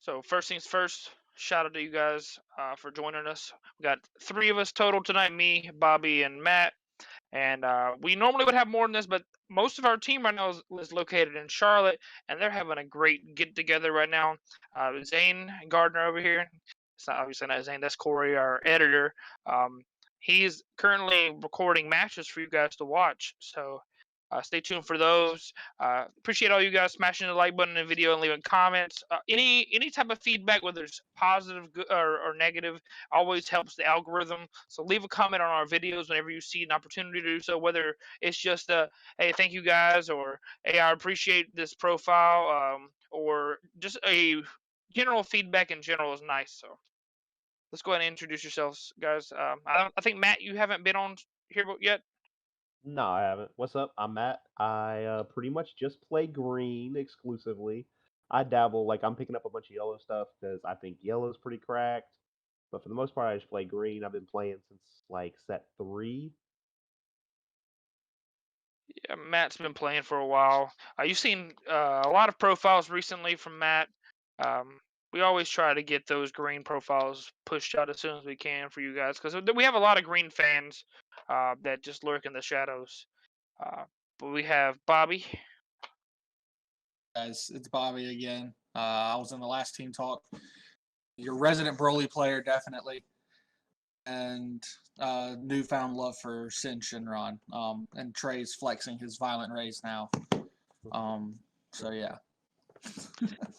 So first things first, shout out to you guys for joining us. We got three of us total tonight: me, Bobby, and Matt. And we normally would have more than this, but most of our team right now is located in Charlotte, and they're having a great get together right now. Zane Gardner over here. It's not obviously not Zane. That's Corey, our editor. Um, he's currently recording matches for you guys to watch. So stay tuned for those. Appreciate all you guys smashing the like button in the video and leaving comments. Any type of feedback, whether it's positive or negative, always helps the algorithm. So leave a comment on our videos whenever you see an opportunity to do so. Whether it's just hey, thank you guys, or hey, I appreciate this profile, or just a general feedback in general is nice. So let's go ahead and introduce yourselves, guys. I think Matt, you haven't been on here yet. No, I haven't. What's up? I'm Matt. I pretty much just play green exclusively. I dabble, like I'm picking up a bunch of yellow stuff because I think yellow's pretty cracked. But for the most part, I just play green. I've been playing since like set 3. Yeah, Matt's been playing for a while. You've seen a lot of profiles recently from Matt. Um, we always try to get those green profiles pushed out as soon as we can for you guys because we have a lot of green fans that just lurk in the shadows. Uh, but we have Bobby. Guys, it's Bobby again. I was in the last team talk. Your resident Broly player, definitely, and newfound love for Sin Shinron. And Trey's flexing his violent rays now. So yeah.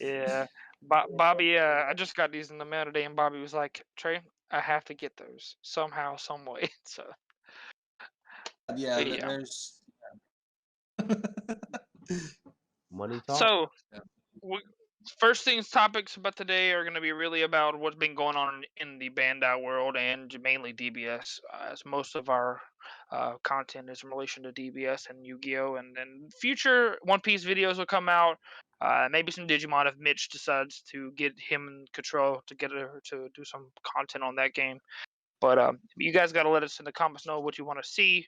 Yeah, Bobby. I just got these in the mail today, and Bobby was like, "Trey, I have to get those somehow, some way." So Yeah, yeah. there's. Money talk. So first things topics about today are going to be really about what's been going on in the Bandai world and mainly DBS, as most of our content is in relation to DBS and Yu-Gi-Oh! And then future One Piece videos will come out. Maybe some Digimon if Mitch decides to get him in control to get her to do some content on that game. But you guys got to let us in the comments know what you want to see,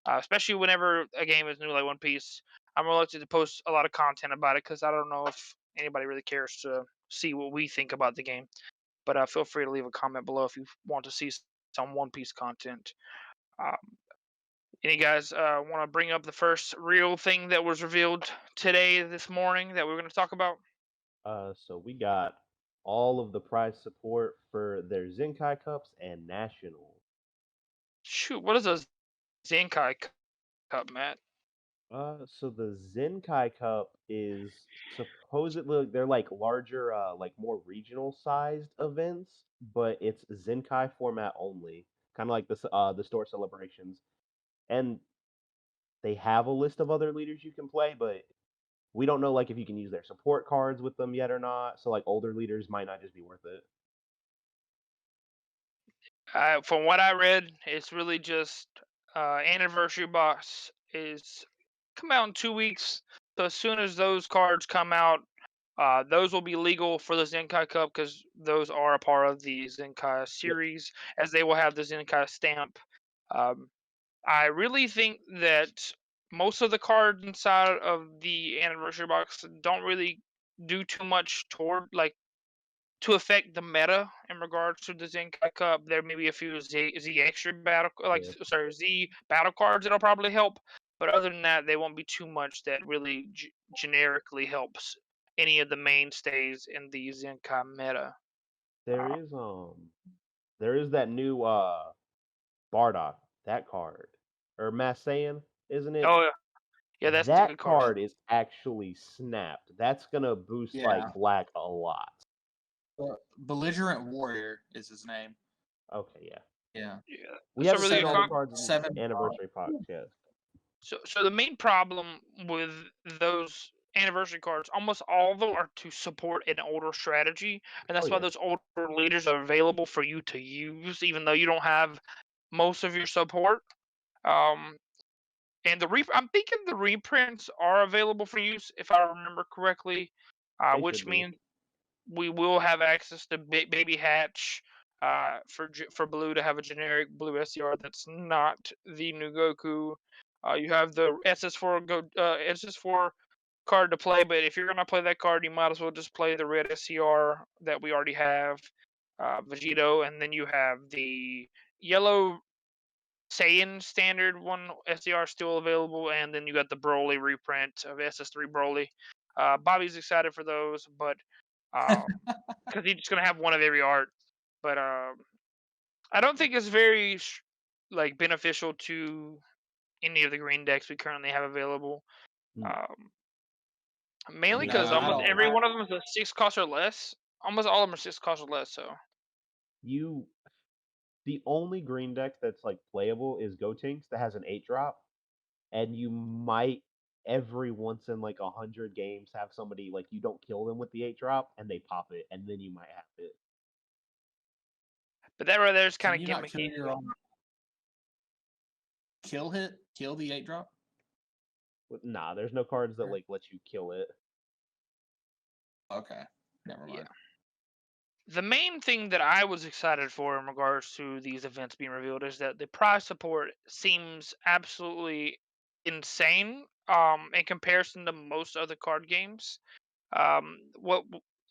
especially whenever a game is new like One Piece. I'm reluctant to post a lot of content about it because I don't know if anybody really cares to see what we think about the game. But feel free to leave a comment below if you want to see some One Piece content. Um, any guys want to bring up the first real thing that was revealed this morning that we're going to talk about? So we got all of the prize support for their Zenkai Cups and Nationals. Shoot, what is a Zenkai Cup, Matt? So the Zenkai Cup is supposedly they're like larger, like more regional sized events, but it's Zenkai format only, kind of like the store celebrations. And they have a list of other leaders you can play, but we don't know like if you can use their support cards with them yet or not. So like older leaders might not just be worth it. From what I read, it's really just anniversary box is come out in 2 weeks. So as soon as those cards come out, those will be legal for the Zenkai Cup because those are a part of the Zenkai Yep. series, as they will have the Zenkai stamp. Um, I really think that most of the cards inside of the anniversary box don't really do too much toward like to affect the meta in regards to the Zenkai Cup. There may be a few Z extra battle Yeah. Z battle cards that'll probably help, but other than that, they won't be too much that really generically helps any of the mainstays in the Zenkai meta. There Uh, is there is that new Bardock, that card. Or Masayan, isn't it? oh yeah, that's a That good card. card is actually snapped. That's gonna boost Yeah. like black a lot. Belligerent Warrior is his name. Okay, yeah. Yeah. Yeah, We so haven't really seen all the Seven. cards in Seven. anniversary packs yet. So the main problem with those anniversary cards, almost all of them are to support an older strategy, and Oh that's why yeah. those older leaders are available for you to use, even though you don't have most of your support. Um, and I'm thinking the reprints are available for use, if I remember correctly, They which should be. means we will have access to Baby Hatch. For Blue to have a generic Blue SCR that's not the new Goku. You have the SS4 card to play, but if you're gonna play that card, you might as well just play the red SCR that we already have, Vegito, and then you have the yellow Saiyan standard one SDR still available, and then you got the Broly reprint of SS3 Broly. Bobby's excited for those, but because he's just gonna have one of every art. But I don't think it's very like beneficial to any of the green decks we currently have available. Hmm. Mainly mean, because No, I almost don't. every one of them is a 6 cost or less. Almost all of them are 6 cost or less. So the only green deck that's like playable is Gotenks that has an 8-drop, and you might every once in like 100 games have somebody like you don't kill them with the 8-drop and they pop it, and then you might have it. but that right there is Can kind of you not kill gimmicky. your own kill hit? Kill the 8-drop? Nah, there's no cards that Okay. like let you kill it. Okay, never mind. Yeah. The main thing that I was excited for in regards to these events being revealed is that the prize support seems absolutely insane in comparison to most other card games. What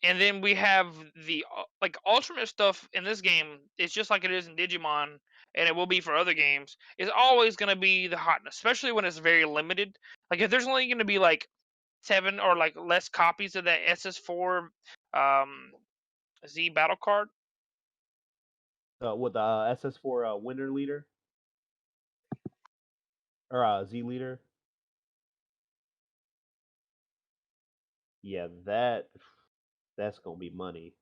and then we have the like ultimate stuff in this game. It's just like it is in Digimon, and it will be for other games. It's always going to be the hotness, especially when it's very limited. Like if there's only going to be like 7 or like less copies of that SS4 Z battle card. With SS4 Winter Leader or Z Leader. Yeah, that's gonna be money.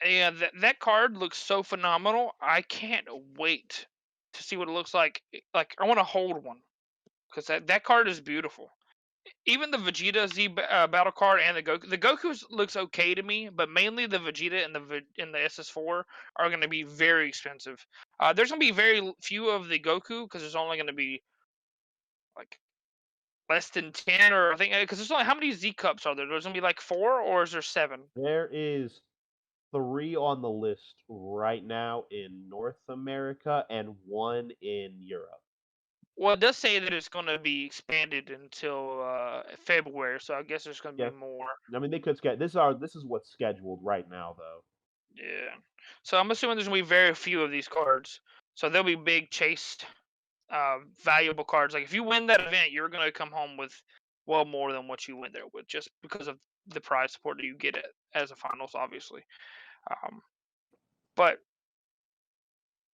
Yeah, that card looks so phenomenal. I can't wait to see what it looks like. Like I want to hold one because that card is beautiful. Even the Vegeta Z battle card and the Goku. The Goku looks okay to me, but mainly the Vegeta and the SS4 are going to be very expensive. There's going to be very few of the Goku because there's only going to be like less than 10, or I think because there's only how many Z cups are there? There's going to be like 4, or is there 7? There is 3 on the list right now in North America and 1 in Europe. Well, it does say that it's going to be expanded until February, so I guess there's going to Yeah. be more. I mean, they could this is what's scheduled right now, though. Yeah. So I'm assuming there's going to be very few of these cards. So there'll be big chase, valuable cards. Like if you win that event, you're going to come home with well more than what you went there with, just because of the prize support that you get as a finals, obviously. But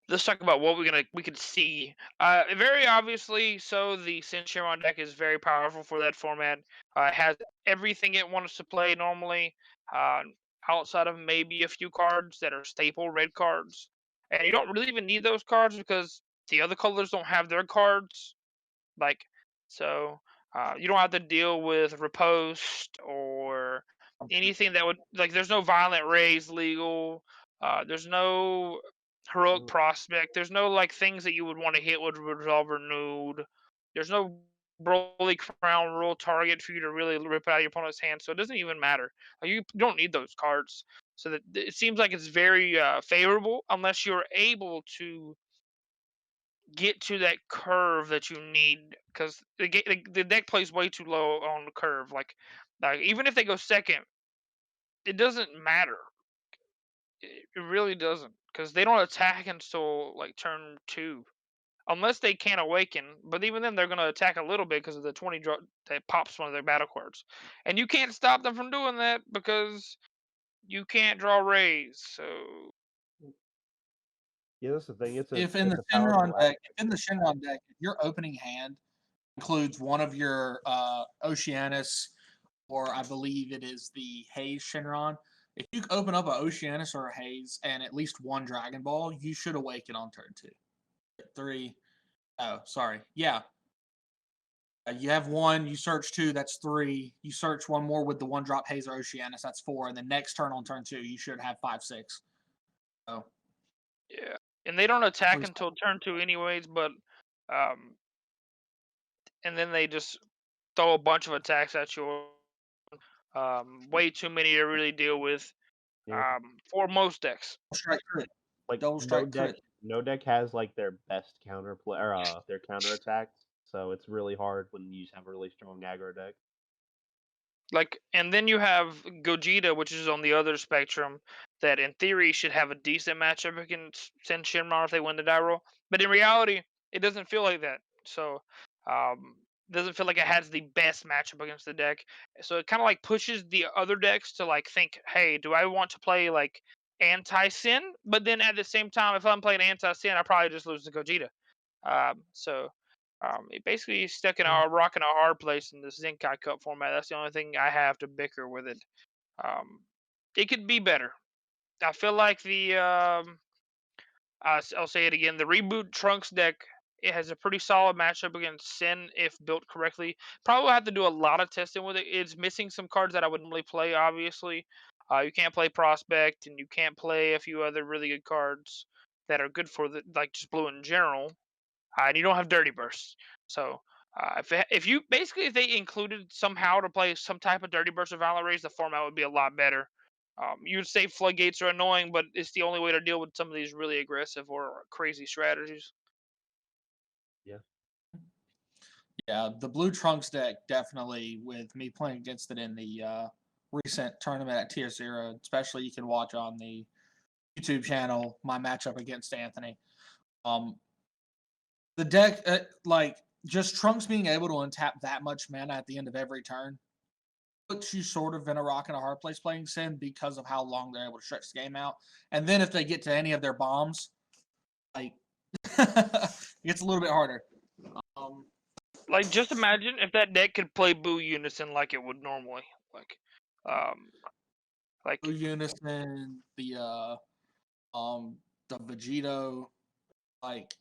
let's talk about what we could see. Very obviously, so the Shenron deck is very powerful for that format. It has everything it wants to play normally, uh, outside of maybe a few cards that are staple red cards. And you don't really even need those cards because the other colors don't have their cards. Like, so you don't have to deal with riposte or anything that would like. There's no violent rays legal. There's no heroic prospect. There's no like things that you would want to hit with resolve renewed. There's no Broly crown rule target for you to really rip out your opponent's hand. So it doesn't even matter. Like, you don't need those cards. So that it seems like it's very favorable unless you're able to get to that curve that you need, because the deck plays way too low on the curve. Like even if they go second, it doesn't matter. It really doesn't, because they don't attack until like turn 2, unless they can't awaken. But even then, they're gonna attack a little bit because of the 20 draw that pops one of their battle cards, and you can't stop them from doing that because you can't draw rays. So Yeah, that's the thing. It's If in the a powerful Shenron deck, if your opening hand includes one of your Oceanus, or I believe it is the Haze Shenron, if you open up an Oceanus or a Haze and at least one Dragon Ball, you should awaken on turn 2. 3. Oh, sorry. Yeah. You have 1, you search 2, that's 3. You search 1 more with the 1-drop Haze or Oceanus, that's 4. And the next turn on turn 2, you should have 5, 6. So, yeah, and they don't attack Please. until turn 2 anyways. But and then they just throw a bunch of attacks at you. Way too many to really deal with. Yeah. For most decks. Strike crit. Like Double strike crit. no deck has like their best counter play or their counter attacks, so it's really hard when you just have a really strong aggro deck. Like, and then you have Gogeta, which is on the other spectrum, that in theory should have a decent matchup against Sen Shinron if they win the die roll. But in reality, it doesn't feel like that. So, doesn't feel like it has the best matchup against the deck. So it kind of like pushes the other decks to like think, hey, do I want to play like anti-Sin? But then at the same time, if I'm playing anti-Sin, I probably just lose to Gogeta. So it basically stuck in a rock and a hard place in this Zenkai Cup format. That's the only thing I have to bicker with it. It could be better. I feel like I'll say it again. The reboot Trunks deck, it has a pretty solid matchup against Sin if built correctly. Probably have to do a lot of testing with it. It's missing some cards that I wouldn't really play. Obviously, you can't play Prospect, and you can't play a few other really good cards that are good for the like just blue in general. And you don't have Dirty Burst. So if you basically if they included somehow to play some type of Dirty Burst or Violent Rage, the format would be a lot better. You would say floodgates are annoying, but it's the only way to deal with some of these really aggressive or crazy strategies. Yeah. Yeah, the Blue Trunks deck definitely, with me playing against it in the recent tournament at Tier 0, especially you can watch on the YouTube channel my matchup against Anthony. The deck, like, just Trunks being able to untap that much mana at the end of every turn puts you sort of in a rock and a hard place playing Sin because of how long they're able to stretch the game out. And then if they get to any of their bombs, like, it gets a little bit harder. Like, just imagine if that deck could play Boo Unison like it would normally. Like Blue Unison, the Vegito, like,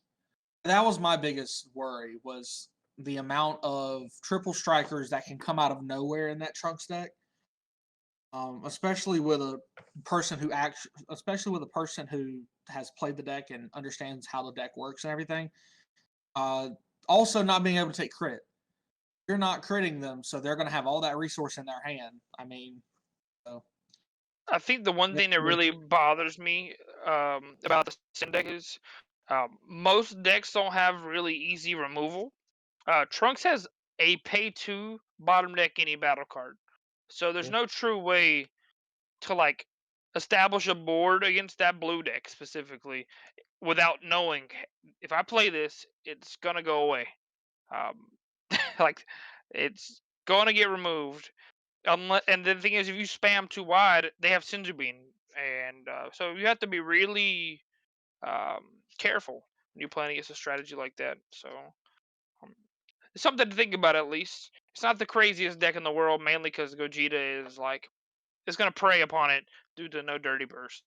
that was my biggest worry, was the amount of triple strikers that can come out of nowhere in that Trunks deck. Especially with a person who has played the deck and understands how the deck works and everything. Also, not being able to take crit. You're not critting them, so they're going to have all that resource in their hand. I mean, so. I think the one thing that really bothers me about the Sin deck is most decks don't have really easy removal. Trunks has a pay 2 bottom deck any battle card. So there's no true way to like establish a board against that blue deck specifically without knowing if I play this, it's gonna go away. Like it's gonna get removed. Unless, and the thing is, if you spam too wide, they have Sinjubin, and so you have to be really careful when you're playing against a strategy like that. So um, it's something to think about at least. It's not the craziest deck in the world, mainly because Gogeta is like it's gonna prey upon it due to no Dirty Burst.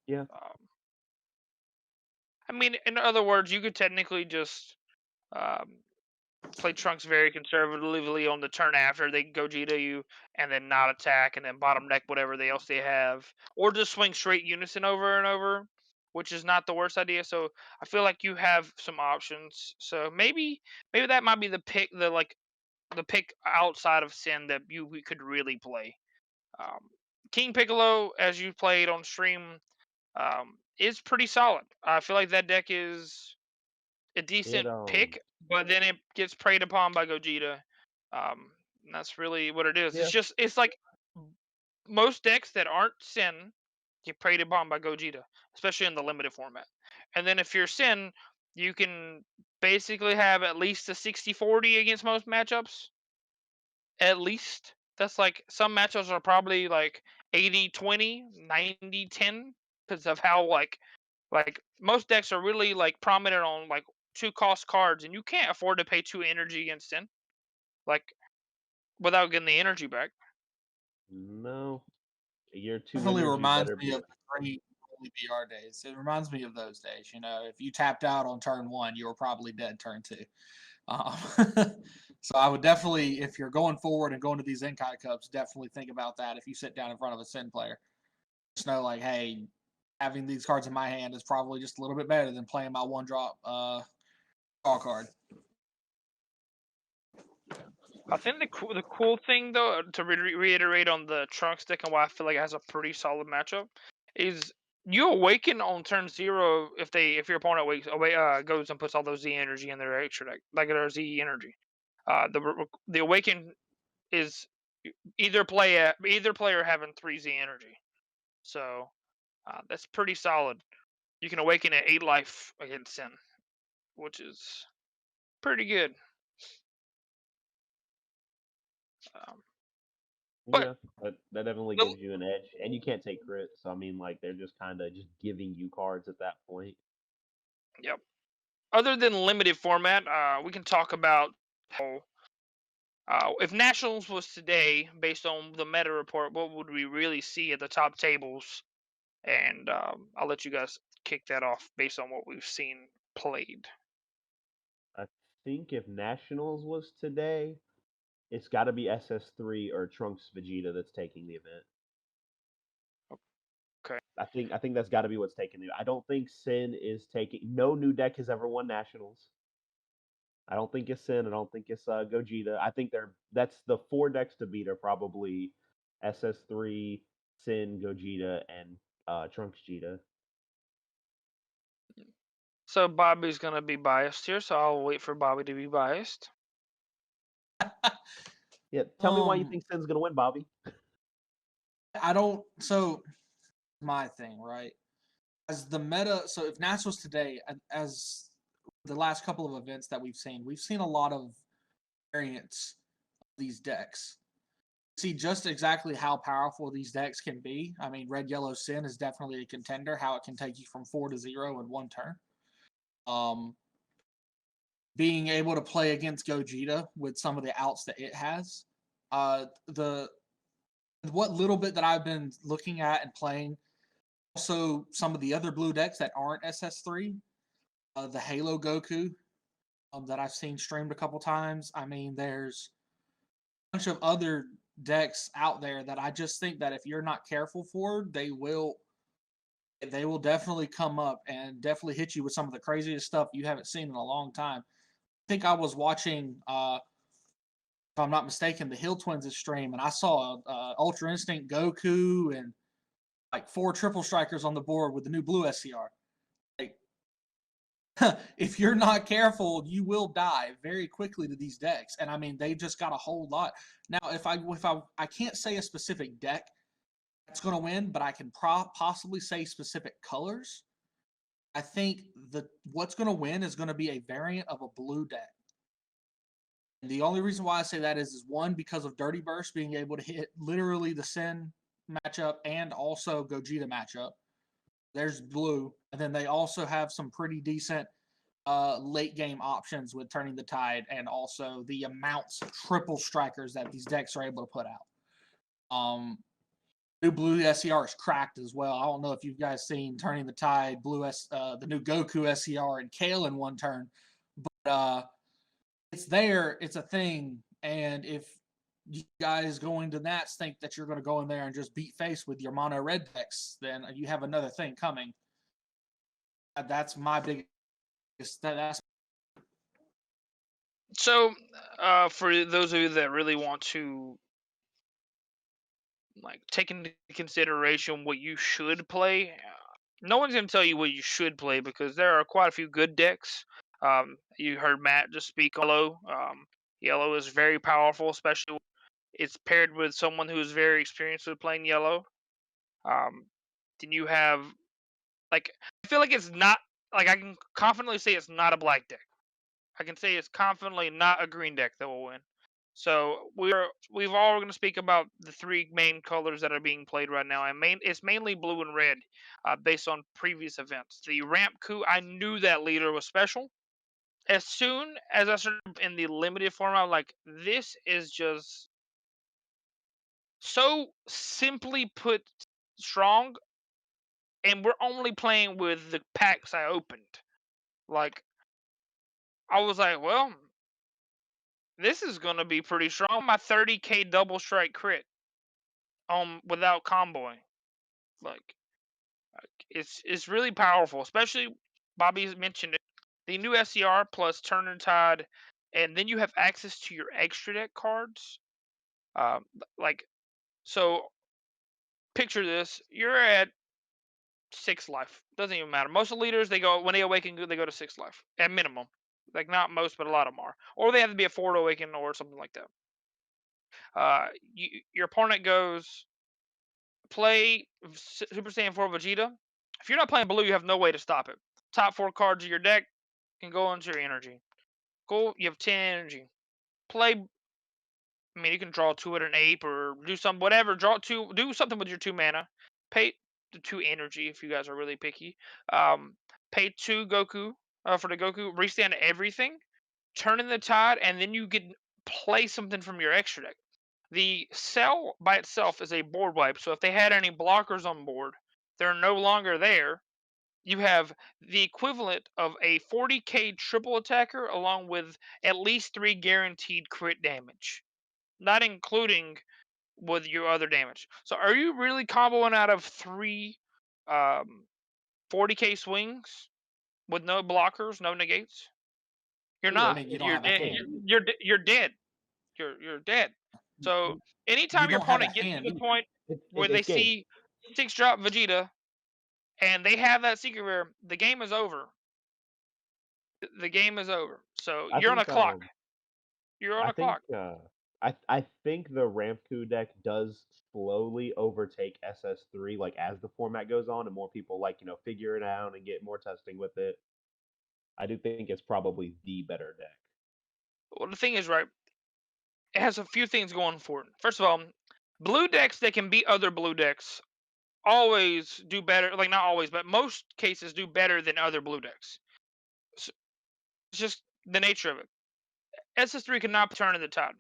Yeah. I mean, in other words, you could technically just play Trunks very conservatively on the turn after they Gogeta you, and then not attack, and then bottom deck whatever else they have, or just swing straight Unison over and over, which is not the worst idea. So I feel like you have some options. So maybe that might be the pick, the pick outside of Sin that we could really play. King Piccolo, as you played on stream, is pretty solid. I feel like that deck is a decent pick, but then it gets preyed upon by Gogeta. And that's really what it is. Yeah. It's like most decks that aren't Sin get preyed upon by Gogeta, especially in the limited format. And then if you're Sin, you can basically have at least a 60-40 against most matchups. At least. That's like some matchups are probably like 80-20, 90-10 because of how like most decks are really like prominent on like 2 cost cards, and you can't afford to pay 2 energy against Sin, like without getting the energy back. No. Your 2 Definitely energy reminds better me be. of the great early BR days. It reminds me of those days. You know, if you tapped out on turn 1, you were probably dead turn 2. So I would definitely, if you're going forward and going to these Zenkai Cups, definitely think about that if you sit down in front of a Sin player. Just know, like, hey, having these cards in my hand is probably just a little bit better than playing my 1-drop draw card. I think the cool thing though, to reiterate on the Trunks deck and why I feel like it has a pretty solid matchup, is you awaken on turn 0 if your opponent goes and puts all those Z energy in their extra deck, like their Z energy. The awaken is either player having 3Z energy. So that's pretty solid. You can awaken at 8 life against Sin, which is pretty good. Yeah, that definitely the- gives you an edge, and you can't take crits. So I mean, like they're just kind of just giving you cards at that point. Yep. Other than limited format, we can talk about how if Nationals was today, based on the meta report, what would we really see at the top tables? And I'll let you guys kick that off based on what we've seen played. I think if Nationals was today, it's got to be SS3 or Trunks Vegeta that's taking the event. Okay. I think that's got to be what's taking it. I don't think Sin is taking. No new deck has ever won Nationals. I don't think it's Sin. I don't think it's Gogeta. I think that's the 4 decks to beat are probably SS3, Sin, Gogeta, and Trunks Vegeta. So Bobby's gonna be biased here, so I'll wait for Bobby to be biased. Yeah, tell me why you think Sin's gonna win, Bobby. I don't. So my thing, right? As the meta, so if Nats was today, as the last couple of events that we've seen a lot of variants of these decks. See just exactly how powerful these decks can be. I mean, Red Yellow Sin is definitely a contender. How it can take you from 4 to 0 in one turn. Being able to play against Gogeta with some of the outs that it has. What little bit that I've been looking at and playing, also some of the other blue decks that aren't SS3, the Halo Goku that I've seen streamed a couple times. I mean, there's a bunch of other decks out there that I just think that if you're not careful for, they will definitely come up and definitely hit you with some of the craziest stuff you haven't seen in a long time. I think I was watching, if I'm not mistaken, the Hill Twins' stream, and I saw Ultra Instinct Goku and like 4 triple strikers on the board with the new blue SCR. Like, if you're not careful, you will die very quickly to these decks. And I mean, they just got a whole lot. Now, if I can't say a specific deck that's going to win, but I can possibly say specific colors. I think what's going to win is going to be a variant of a blue deck. And the only reason why I say that is one, because of Dirty Burst being able to hit literally the Sin matchup and also Gogeta matchup. There's blue. And then they also have some pretty decent late game options with Turning the Tide and also the amounts of triple strikers that these decks are able to put out. New blue SCR is cracked as well. I don't know if you guys seen Turning the Tide, the new Goku SCR and Kale in one turn, but it's there, it's a thing, and if you guys going to Nats think that you're going to go in there and just beat face with your mono red decks, then you have another thing coming. That's my biggest. That's So, for those of you that really want to like take into consideration what you should play, no one's gonna tell you what you should play because there are quite a few good decks. You heard Matt just speak on Yellow. Yellow is very powerful, especially it's paired with someone who is very experienced with playing Yellow. Then you have like I feel like it's not like I can confidently say it's not a black deck. I can say it's confidently not a green deck that will win. So we've all going to speak about the 3 main colors that are being played right now, and it's mainly blue and red, based on previous events. The Ramp Coup, I knew that leader was special. As soon as I started in the limited format, I'm like, this is just so simply put strong, and we're only playing with the packs I opened. Like, I was like, well, this is gonna be pretty strong. My 30k double strike crit, without comboing, like it's really powerful. Especially Bobby's mentioned it, the new SCR plus Turner Tide, and then you have access to your extra deck cards. Like so, picture this: you're at 6 life. Doesn't even matter. Most of the leaders when they awaken, they go to 6 life at minimum. Like not most, but a lot of them are, or they have to be a 4 to awaken or something like that. Your opponent goes play Super Saiyan 4 Vegeta. If you're not playing blue, you have no way to stop it. Top 4 cards of your deck can go into your energy. Cool, you have 10 energy. Play. I mean, you can draw 2 at an ape or do whatever. Draw 2. Do something with your 2 mana. Pay the 2 energy if you guys are really picky. Pay 2 Goku for the Goku. Restand everything. Turn in the tide, and then you can play something from your extra deck. The cell by itself is a board wipe, so if they had any blockers on board, they're no longer there. You have the equivalent of a 40k triple attacker along with at least 3 guaranteed crit damage, not including with your other damage. So are you really comboing out of 3 40k swings with no blockers, no negates? You're Yeah, I not. mean, you don't You're have a dead. hand. You're dead. You're dead. So You anytime your don't have a opponent gets to hand. the point where they It's game. see 6-drop Vegeta and they have that secret rare, the game is over. The game is over. So I you're on a think clock. You're on I a think clock. I think the Ramku deck does slowly overtake SS3 like as the format goes on and more people figure it out and get more testing with it. I do think it's probably the better deck. Well, the thing is, right, it has a few things going for it. First of all, blue decks that can beat other blue decks always do better. Like, not always, but most cases do better than other blue decks. So it's just the nature of it. SS3 cannot turn in the tide.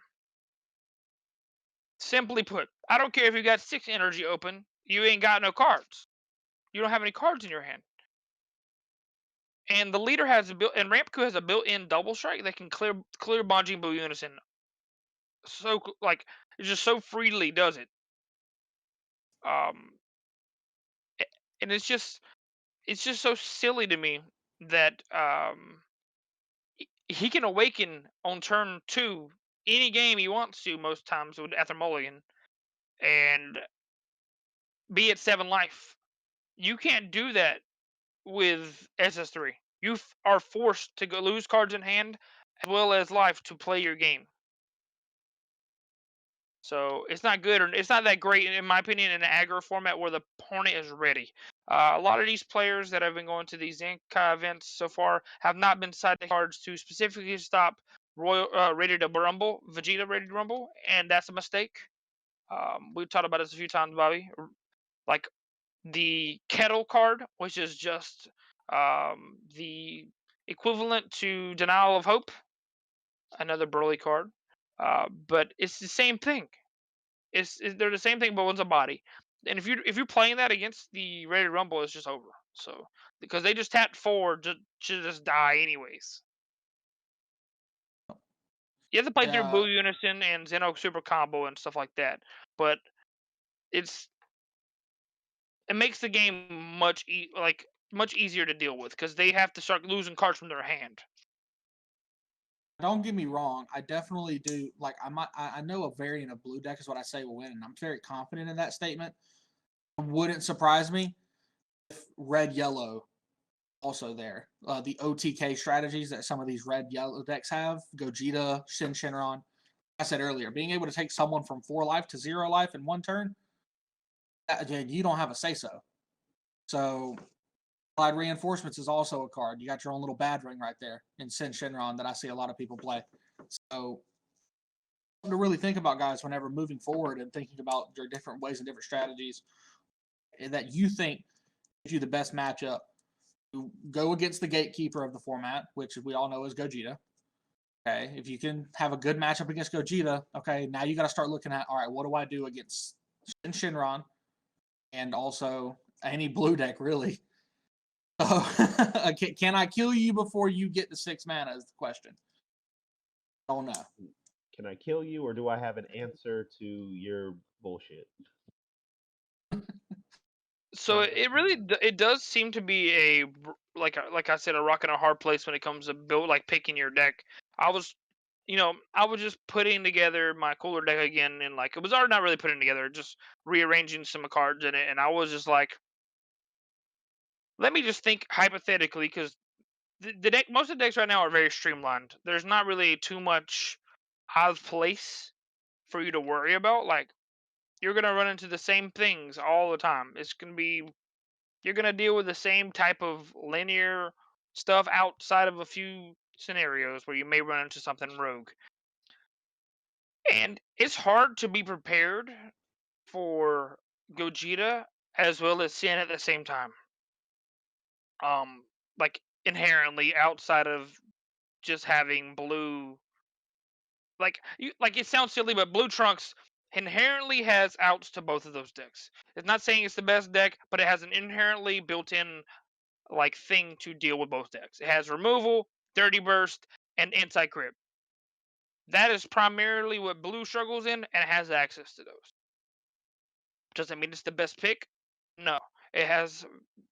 Simply put, I don't care if you got 6 energy open, you ain't got no cards. You don't have any cards in your hand. And the leader has and Ramku has a built-in double strike that can clear Majin Buu Unison. So like it just so freely does it. Um, and it's just so silly to me that he can awaken on turn 2 any game he wants to most times with after Mulligan and be at 7 life. You can't do that with SS3. You are forced to go lose cards in hand as well as life to play your game. So it's not good, or it's not that great, in my opinion, in an aggro format where the opponent is ready. A lot of these players that have been going to these Zenkai events so far have not been sided cards to specifically stop Ready to Rumble, Vegeta Ready to Rumble, and that's a mistake. We've talked about this a few times, Bobby. Like the Kettle card, which is just the equivalent to Denial of Hope, another Broly card. But it's the same thing. They're the same thing, but one's a body. And if you're playing that against the Ready to Rumble, it's just over. So because they just tapped 4 to just die anyways. You have to play through Buu Unison and Zeno Super Combo and stuff like that, but it makes the game much easier to deal with because they have to start losing cards from their hand. Don't get me wrong. I definitely do. Like I know a variant of blue deck is what I say will win, and I'm very confident in that statement. It wouldn't surprise me if red yellow also there. The OTK strategies that some of these red yellow decks have, Gogeta, Shenron. I said earlier, being able to take someone from 4 life to 0 life in one turn, you don't have a say so. So Applied Reinforcements is also a card. You got your own little bad ring right there in Shenron that I see a lot of people play. So something to really think about, guys, whenever moving forward and thinking about your different ways and different strategies that you think gives you the best matchup. You go against the gatekeeper of the format, which we all know is Gogeta. Okay, if you can have a good matchup against Gogeta, okay, now you got to start looking at, all right, what do I do against Shenron and also any blue deck, really? So, can I kill you before you get to 6 mana is the question. Oh, no. Can I kill you, or do I have an answer to your bullshit? So it does seem to be like I said, a rock and a hard place when it comes to picking your deck. I was just putting together my cooler deck again, and it was already not really putting together, just rearranging some cards in it, and I was just like, let me just think hypothetically, because the deck, most of the decks right now are very streamlined. There's not really too much out of place for you to worry about. Like, you're gonna run into the same things all the time. You're gonna deal with the same type of linear stuff outside of a few scenarios where you may run into something rogue. And it's hard to be prepared for Gogeta as well as Sin at the same time. Like inherently outside of just having blue. Like it sounds silly, but Blue Trunks inherently has outs to both of those decks. It's not saying it's the best deck, but it has an inherently built-in like thing to deal with both decks. It has removal, Dirty Burst, and Inside Grip. That is primarily what Blue struggles in, and it has access to those. Does it mean it's the best pick? No. It has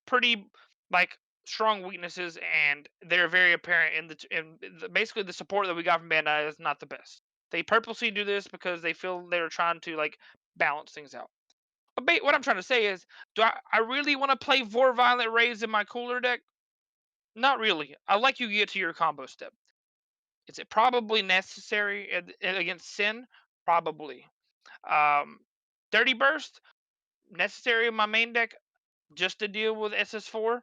pretty like strong weaknesses, and they're very apparent basically the support that we got from Bandai is not the best. They purposely do this because they feel they're trying to like balance things out. But what I'm trying to say is, do I really want to play Vor Violent Rays in my cooler deck? Not really. I like you get to your combo step. Is it probably necessary against Sin? Probably. Dirty Burst, necessary in my main deck just to deal with SS4?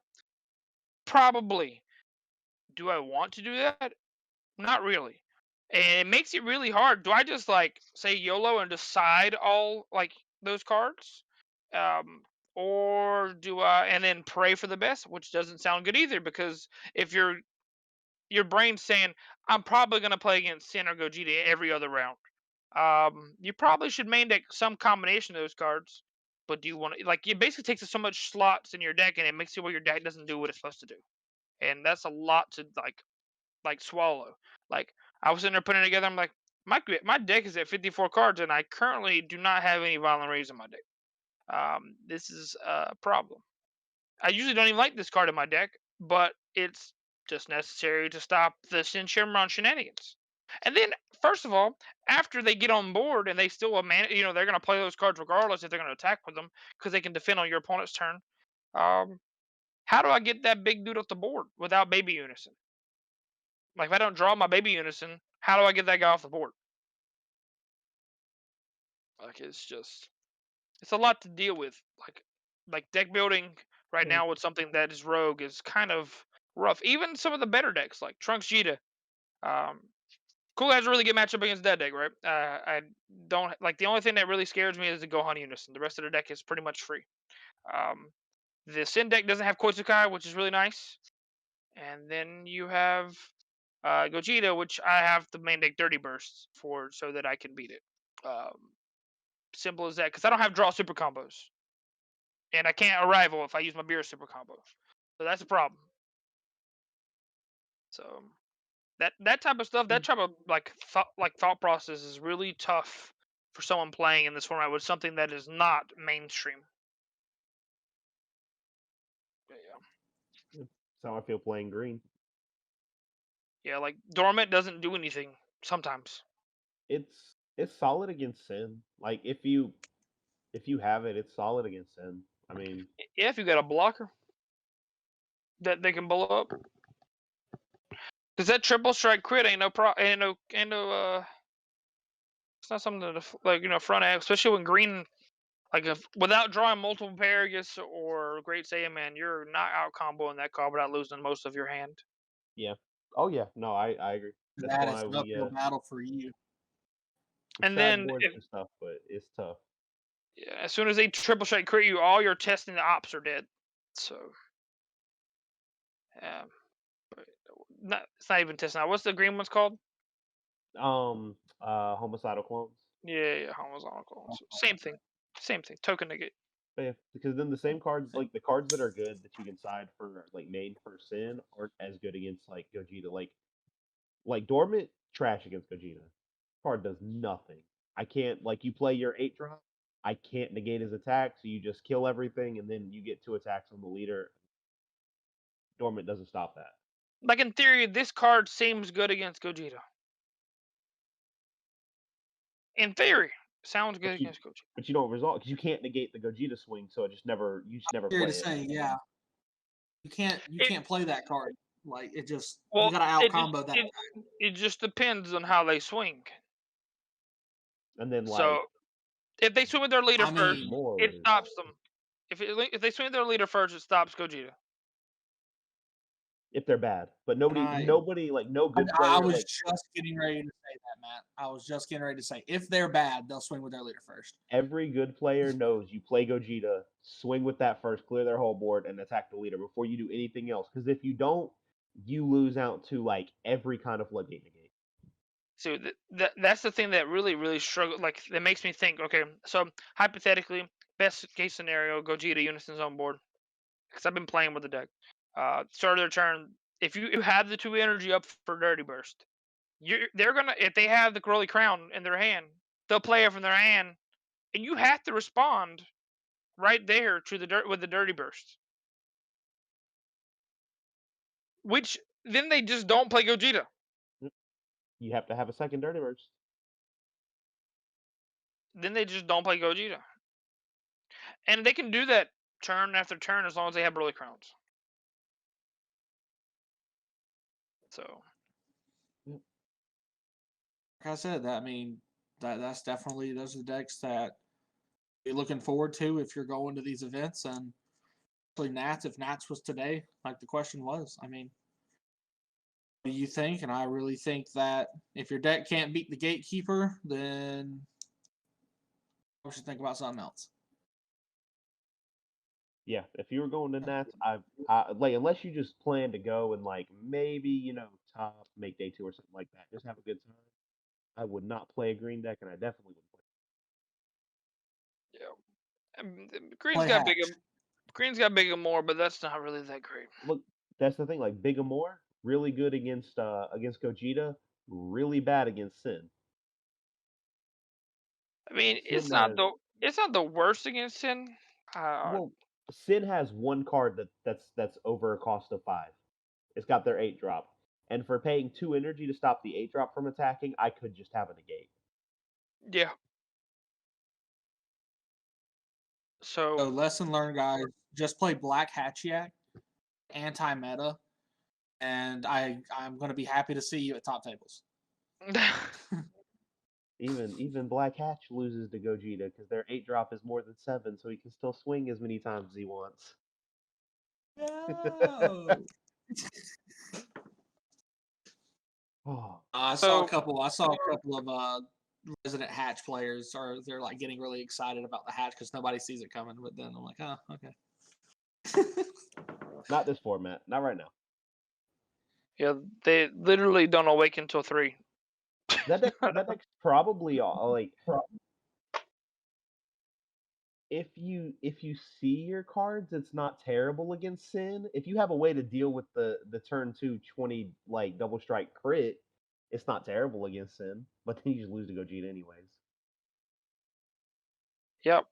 Probably. Do I want to do that? Not really. And it makes it really hard. Do I just like say YOLO and decide all like those cards? Or do I and then pray for the best, which doesn't sound good either, because if your brain's saying I'm probably gonna play against Sin or Gogeta every other round, you probably should main deck some combination of those cards. But do you want to like it basically takes up so much slots in your deck, and it makes it where your deck doesn't do what it's supposed to do, and that's a lot to like swallow. Like I was sitting there putting it together, I'm like my deck is at 54 cards, and I currently do not have any Violent Rays in my deck. This is a problem. I usually don't even like this card in my deck, but it's just necessary to stop the Sin Shenron shenanigans. And then, first of all, after they get on board and they still they're going to play those cards regardless if they're going to attack with them because they can defend on your opponent's turn. How do I get that big dude off the board without Baby Unison? Like, if I don't draw my Baby Unison, how do I get that guy off the board? Like, it's a lot to deal with. Like deck building right now with something that is rogue is kind of rough. Even some of the better decks like Trunks Jita. Cool has a really good matchup against that deck, right? I don't like the only thing that really scares me is the Gohan Unison. The rest of the deck is pretty much free. The Sin deck doesn't have Koitsukai, which is really nice. And then you have Gogeta, which I have the main deck Dirty Bursts for so that I can beat it. Simple as that, because I don't have draw super combos. And I can't arrival if I use my beer super combo. So that's a problem. So that type of stuff, that type of thought process is really tough for someone playing in this format with something that is not mainstream. But yeah. That's how I feel playing green. Yeah, like Dormant doesn't do anything sometimes. It's solid against Sin. Like if you have it, it's solid against Sin. I mean, yeah, if you got a blocker that they can blow up, because that triple strike crit ain't no it's not something to front at, especially when green, like if without drawing multiple Paragus or Great Saiyaman, you're not out comboing that card without losing most of your hand. yeah. Oh yeah, no, I agree. That's That why is an uphill battle for you. And then stuff, but it's tough. Yeah, as soon as they triple strike crit you, all your testing the ops are dead. So, yeah, but it's not even testing. What's the green one's called? Homicidal Clones. Yeah, homicidal clones. Same thing. Token negate. Yeah, because then the same cards, like the cards that are good that you can side for, like main for Sin, aren't as good against like Gogeta. Like Dormant, trash against Gogeta. Card does nothing. I can't you play your 8-drop. I can't negate his attack, so you just kill everything, and then you get 2 attacks on the leader. Dormant doesn't stop that. Like in theory, this card seems good against Gogeta. In theory, sounds good against Gogeta. But you don't resolve because you can't negate the Gogeta swing, so you just never play it. Say, yeah. You can't play that card. Like it just you gotta out combo that. It just depends on how they swing. And then So if they swing with their leader I first, mean, more it is stops them. If they swing with their leader first, it stops Gogeta. if they're bad, but when nobody like no good I player was like just getting ready to say that, Matt. I was just getting ready to say if they're bad, they'll swing with their leader first. every good player knows you play Gogeta, swing with that first, clear their whole board, and attack the leader before you do anything else. Because if you don't, you lose out to like every kind of floodgate negate. So that's the thing that really struggle. Like that makes me think. Okay, so hypothetically, best case scenario, Gogeta Unison's on board because I've been playing with the deck. Start of their turn. If you have the 2 energy up for Dirty Burst, they're gonna if they have the Curly Crown in their hand, they'll play it from their hand, and you have to respond right there to the dirt with the Dirty Burst. Which then they just don't play Gogeta. You have to have a second Dirty Burst. Then they just don't play Gogeta. And they can do that turn after turn as long as they have Burly Crowns. So like I said, that I mean that's definitely those are the decks that you're looking forward to if you're going to these events. And actually, Nats, if Nats was today, like the question was, I mean, what do you think? And I really think that if your deck can't beat the Gatekeeper, then we should think about something else. Yeah, if you were going to Nats, I like unless you just plan to go and like maybe top make day 2 or something like that, just have a good time. I would not play a green deck, and I definitely would play. yeah, Green's Play got Hatch. bigger. Green's got bigger more, but that's not really that great. Look, that's the thing. Like Bigamore, really good against Gogeta, really bad against Sin. I mean, Sin has it's not the worst against Sin. well, Sin has one card that's over a cost of 5. It's got their 8 drop, and for paying 2 energy to stop the 8 drop from attacking, I could just have a negate. Yeah. So So lesson learned, guys. Just play Black Hatchiac, anti-meta, and I'm going to be happy to see you at top tables. Even Black Hatch loses to Gogeta because their 8 drop is more than 7, so he can still swing as many times as he wants. No. Oh, I saw a couple of resident Hatch players they're like getting really excited about the Hatch because nobody sees it coming. But then I'm like, oh, okay. not this format, not right now. yeah, they literally don't awaken until 3. That deck's probably like if you see your cards, it's not terrible against Sin. If you have a way to deal with the turn 2 20 like double strike crit, it's not terrible against Sin. But then you just lose to Gogeta anyways. Yep.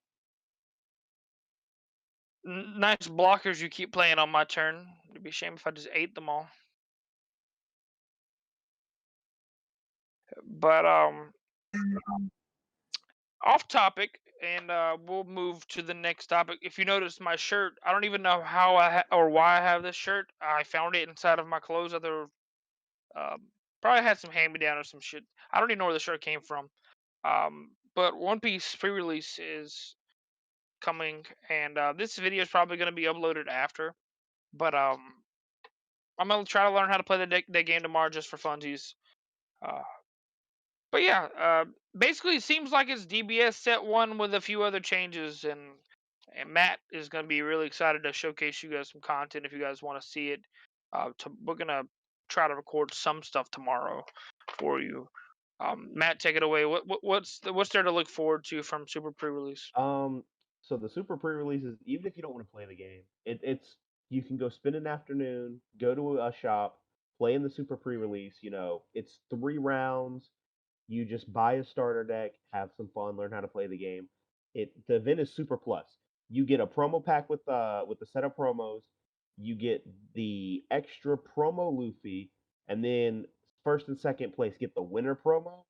Nice blockers you keep playing on my turn. It'd be a shame if I just ate them all. But off topic, and we'll move to the next topic. If you notice my shirt, I don't even know how or why I have this shirt. I found it inside of my clothes. Other probably had some hand me down or some shit. I don't even know where the shirt came from. But One Piece pre-release is coming, and this video is probably going to be uploaded after. But I'm gonna try to learn how to play the game tomorrow just for funsies. But yeah, basically it seems like it's DBS set 1 with a few other changes, and Matt is gonna be really excited to showcase you guys some content if you guys want to see it. We're gonna try to record some stuff tomorrow for you. Matt, take it away. What's there to look forward to from Super Pre-release? So the super pre-releases, even if you don't want to play the game, it's you can go spend an afternoon, go to a shop, play in the super pre-release. It's 3 rounds. You just buy a starter deck, have some fun, learn how to play the game. The event is super plus. You get a promo pack with the set of promos. You get the extra promo Luffy, and then first and second place get the winner promo,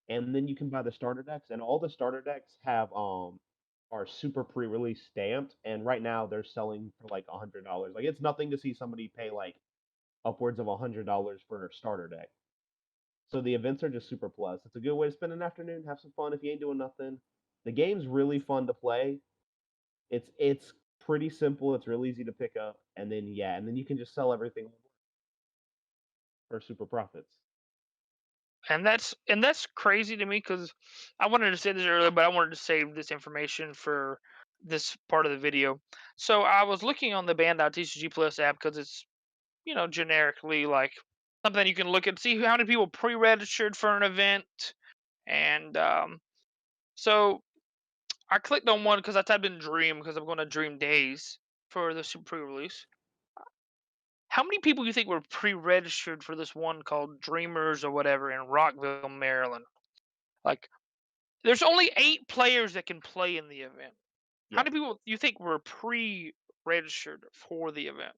and then you can buy the starter decks. And all the starter decks have are super pre-release stamped, and right now they're selling for like $100. Like it's nothing to see somebody pay like upwards of $100 for a starter deck. So the events are just super plus. It's a good way to spend an afternoon, have some fun if you ain't doing nothing. The game's really fun to play. It's pretty simple. It's real easy to pick up, and then you can just sell everything for super profits. And that's crazy to me because I wanted to say this earlier, but I wanted to save this information for this part of the video. So I was looking on the Band.tcg Plus app because it's generically like something you can look at, see how many people pre-registered for an event, and so I clicked on one because I typed in Dream because I'm going to Dream Days for the super pre-release. How many people you think were pre-registered for this one called Dreamers or whatever in Rockville, Maryland? Like, there's only 8 players that can play in the event. How Yeah. many people you think were pre-registered for the event?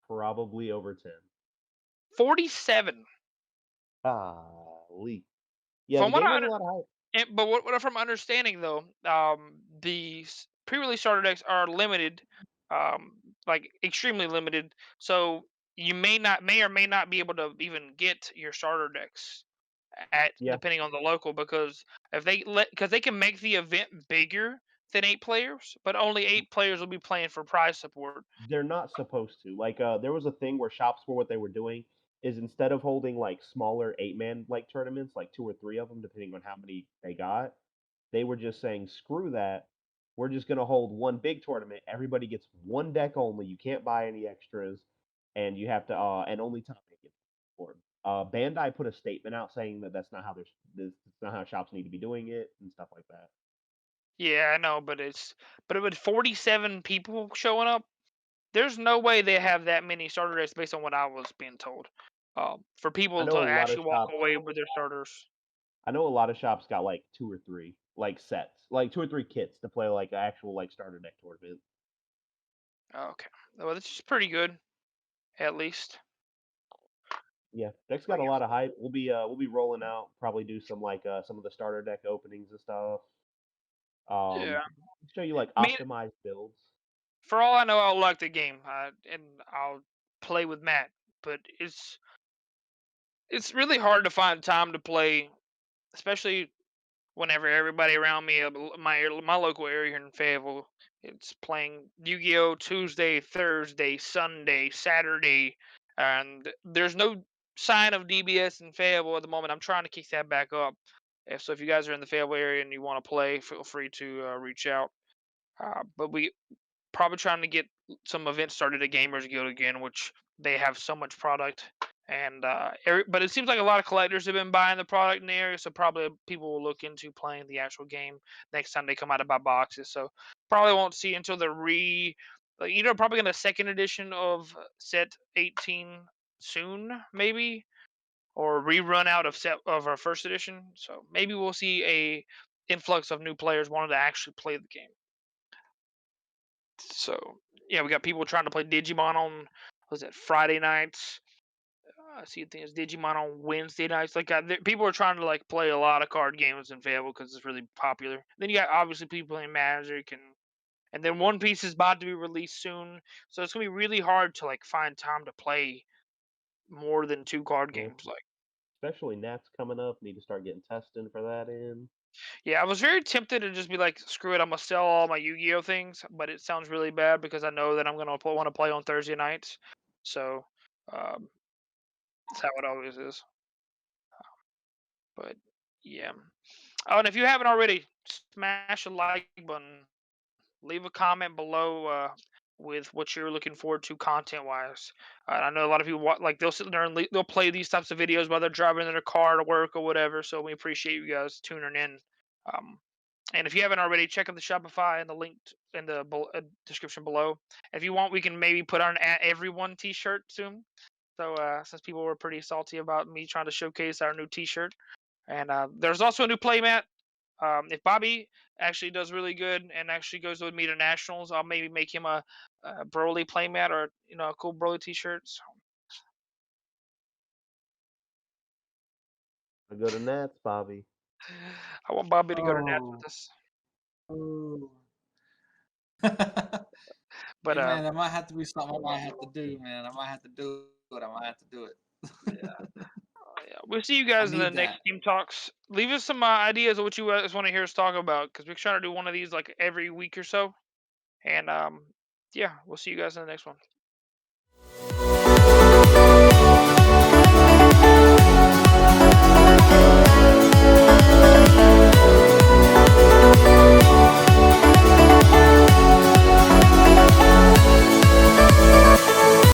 Probably over 10. 47. Golly. Yeah, the From what game I has a lot of hype. but what from understanding though, the pre-release starter decks are limited, like extremely limited. So you may or may not be able to even get your starter decks at Yeah. depending on the local because because they can make the event bigger than 8 players, but only 8 players will be playing for prize support. They're not supposed to. Like, there was a thing where shops were what they were doing is instead of holding like smaller 8-man like tournaments, like 2 or 3 of them, depending on how many they got, they were just saying, screw that. We're just gonna hold one big tournament. Everybody gets one deck only. You can't buy any extras, and you have to and only top eight gets for. Bandai put a statement out saying that that's not how that's not how shops need to be doing it and stuff like that. Yeah, I know, but it with 47 people showing up, there's no way they have that many starter decks based on what I was being told. For I people to know a lot of actually walk shops. away with their starters. I know a lot of shops got like 2 or 3 like sets, like 2 or 3 kits to play like actual like starter deck tournament. Okay, well, this is pretty good, at least. Yeah, deck's But got a lot of hype. We'll be rolling out, probably do some like some of the starter deck openings and stuff. yeah, Show you like I mean, optimized builds. for all I know, I'll like the game, and I'll play with Matt. But it's really hard to find time to play, especially whenever everybody around me, my local area here in Fayetteville, it's playing Yu-Gi-Oh! Tuesday, Thursday, Sunday, Saturday, and there's no sign of DBS in Fayetteville at the moment. I'm trying to kick that back up. So if you guys are in the Fayetteville area and you want to play, feel free to reach out. But we probably trying to get some events started at Gamers Guild again, which they have so much product. And but it seems like a lot of collectors have been buying the product in the area, so probably people will look into playing the actual game next time they come out to buy boxes. So probably won't see until the probably in the second edition of set 18 soon, maybe, or rerun out of set of our first edition. So maybe we'll see a influx of new players wanting to actually play the game. So yeah, we got people trying to play Digimon on was it Friday nights. I see things Digimon on Wednesday nights. Like people are trying to like play a lot of card games in Fayetteville because it's really popular. Then you got obviously people playing Magic and then One Piece is about to be released soon, so it's gonna be really hard to like find time to play more than 2 card Yeah, games. Like especially Nats coming up. Need to start getting testing for that in. yeah, I was very tempted to just be like, screw it, I'm gonna sell all my Yu-Gi-Oh things, but it sounds really bad because I know that I'm gonna want to play on Thursday nights. So um, that's how it always is. But yeah. Oh, and if you haven't already, smash a like button. Leave a comment below with what you're looking forward to content wise. I know a lot of people like they'll sit there and they'll play these types of videos while they're driving in their car to work or whatever. So we appreciate you guys tuning in. Um, and if you haven't already, check out the Shopify and the link in the description below. If you want, we can maybe put on an Everyone T-shirt soon. So since people were pretty salty about me trying to showcase our new T-shirt, and there's also a new playmat. If Bobby actually does really good and actually goes with me to nationals, I'll maybe make him a Broly playmat or a cool Broly T-shirt. So. I go to Nats, Bobby. I want Bobby to go to Nats Oh. with us. Oh. But Hey man, that might have to be something I might have to do, man. I might have to do it. I might have to do it. yeah. we'll see you guys in the need next that. team talks. Leave us some ideas of what you guys want to hear us talk about, because we're trying to do one of these like every week or so. And yeah, we'll see you guys in the next one.